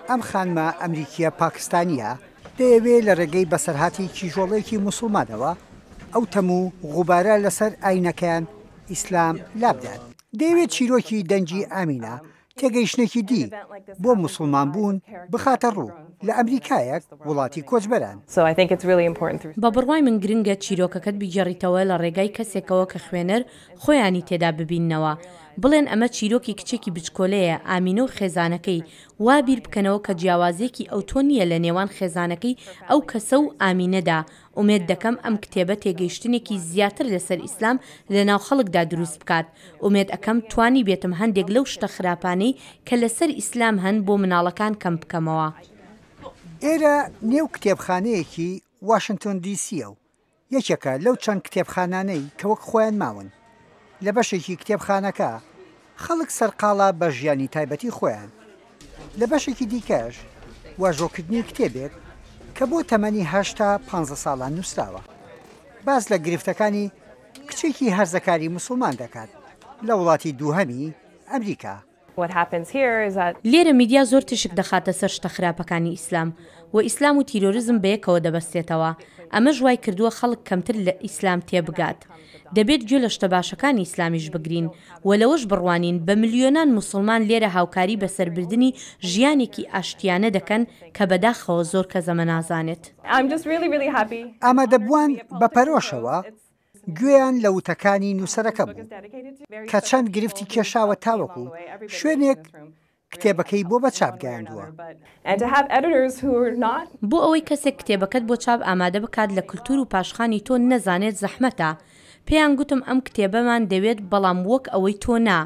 ئەم خانمە ئەمریکیە پاکستانیە دەیەوێت لە ڕێگەی بەسەرهاتی کیژۆڵەیەکی موسڵمانەوە ئەو تەموو غوبارە لەسەر ئاینەکەیان ئیسلام لابدات. دەیەوێت چیرۆکی دەنجی ئامینە تێگەیشتێکی دی بۆ موسڵمان بوون بخاتە ڕوو لە ئەمریکایەک وڵاتی کۆچبەران. بە بڕوای من گرنگە چیرۆکەکەت بیگەڕیتەوە لە ڕێگای کەسێکەوە کە خوێنەر خۆیانی تێدا ببیننەوە. بڵێن ئەمە چیرۆکی کچێکی بچکۆلەیە ئامینە و خێزانەکەی وا بیر بکەنەوە کە جیاوازێکی ئەو تۆ نییە لە نێوان خێزانەکەی ئەو کەسە و ئامینەدا. ئومێد دەکەم ئەم کتێبە تێگەیشتنێکی زیاتر لەسەر ئیسلام لە ناو خەڵکدا دروست بکات. ئومێد ئەەکەم توانی بێتم هەندێک لەو شتە خراپانەی کە لەسەر ئیسلام هەن بۆ مناڵەکان کەم بکەمەوە. ئێرە نێو کتێبخانەیەکی واشنگتن دیسیە و یەکێکە لەو چەند کتێبخانانەی کە وەک خۆیان ماون. لە بەشێکی کتێبخانەکە خەڵک سەرقاڵە بە ژیانی تایبەتی خۆیان. لە بەشێکی دیکەش واژۆکردنی کتێبێک کە بۆ تەمەنی 8 تا 15 ساڵان نووسراوە. باز لە گرفتەکانی کچێکی هەرزەکاری موسڵمان دەکات لە وڵاتی دووهەمی ئەمریکا. لێرە میدیا زۆر تشک دەخاتە سەر شتە خراپەکانی ئیسلام و ئیسلام و تیرۆریزم بەیەکەوە دەبەستێتەوە. ئەمە ژوای کردووە خەڵک کەمتر لە ئیسلام تێبگات. دەبێت گوێ لە شتە باشەکانی ئیسلامیش بگرین و لەوەش بڕوانین بە ملیۆنان موسڵمان لێرە هاوکاری بەسەربردننی ژیانێکی ئاشتیانە دەکەن کە بەداخەوە زۆر کە زەمە نازانێت. ئامادەبووان بە پەرۆشەوە گوێیان لە وتەکانی نووسەرەکە بوو کە چەند گرفتی کێشاوە تاوەکو شوێنێک کتێبەکەی بۆ بە چاپ گەیاندووە. بۆ ئەوەی کەسێک کتێبەکەت بۆ چاپ ئامادە بکات لە کولتور و پاشخانی تۆ نەزانێت زەحمەتە. پێیان گوتم ئەم کتێبەمان دەوێت بەڵام وەک ئەوەی تۆ نا.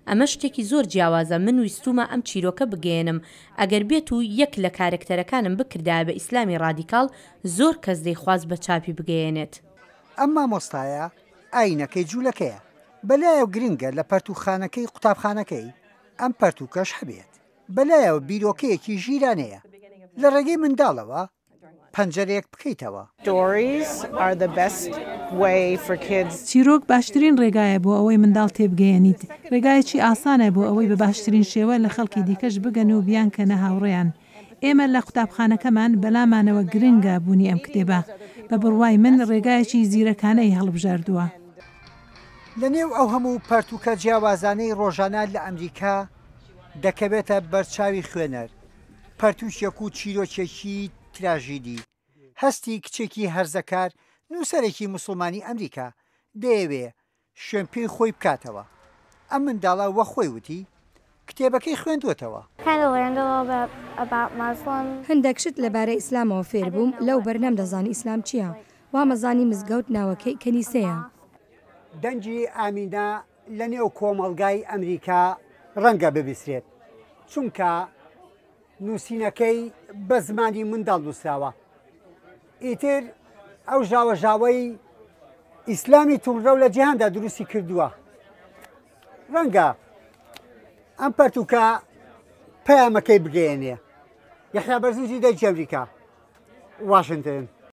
ئەمە شتێکی زۆر جیاوازە. من ویستومە ئەم چیرۆکە بگەێنم ئەگەر بێت و یەک لە کارکتەرەکانم بکردایە بە ئیسلامی ڕادیکاڵ زۆر کەس دەیخواست بە چاپی بگەێنێت. ئەم مامۆستایە ئاینەکەی جوولەکەیە بەلایەو گرنگە لە پەرتوخانەکەی قوتابخانەکەی ئەم پەرتوکەش هەبێت. بەلایەوە بیرۆکەیەکی ژیرانەیە لە ڕێگەی منداڵەوە پەنجەرەیەک بکەیتەوە. چیرۆک باشترین ڕێگایە بۆ ئەوەی منداڵ تێبگەیەنیت. ڕێگایەکی ئاسانە بۆ ئەوەی بە باشترین شێوە لە خەڵکی دیکەش بگەن و بیان کەنە هاوڕێیان. ئێمە لە قوتابخانەکەمان بەلامانەوە گرنگە بوونی ئەم کتێبە. بە بڕوای من ڕێگایەکی زیرەکانەی هەڵبژاردووە. لە نێو ئەو هەموو پەرتوکە جیاوازانەی ڕۆژانە لە ئەمریکا دەکەوێتە بەرچاوی خوێنەر پەرتوچێک و چیرۆکێکی تراژیدی. هەستی کچێکی هەرزەکار نووسەرێکی موسڵمانی ئەمریکا دەیەوێ شوێن پێی خۆی بکاتەوە. ئەم منداڵە وە خۆی وتی کتێبەکەی خوێندوێتەوە. هەندێک شت لەبارەی ئیسلامەوە فێر بووم لەو بەرنەم دەزانی ئیسلام چییە؟ وامەزانی مزگەوت ناوەکەی کەنیسەیە. دەنجی ئامینە لە نێو کۆمەڵگای ئەمریکا ڕەنگە ببیسترێت چونکە نووسینەکەی بە زمانی منداڵ نووسراوە. ئیتر ئەو ژاوەژاوەی ئیسلامی تووڕە و لە جیهاندا دروستی کردووە. ڕەنگە ئەم پەرتوکە پەیامەکەی بگەێنێ. یەحیا بەرزوجی دەنجی ئەمریکا، واشنگتن.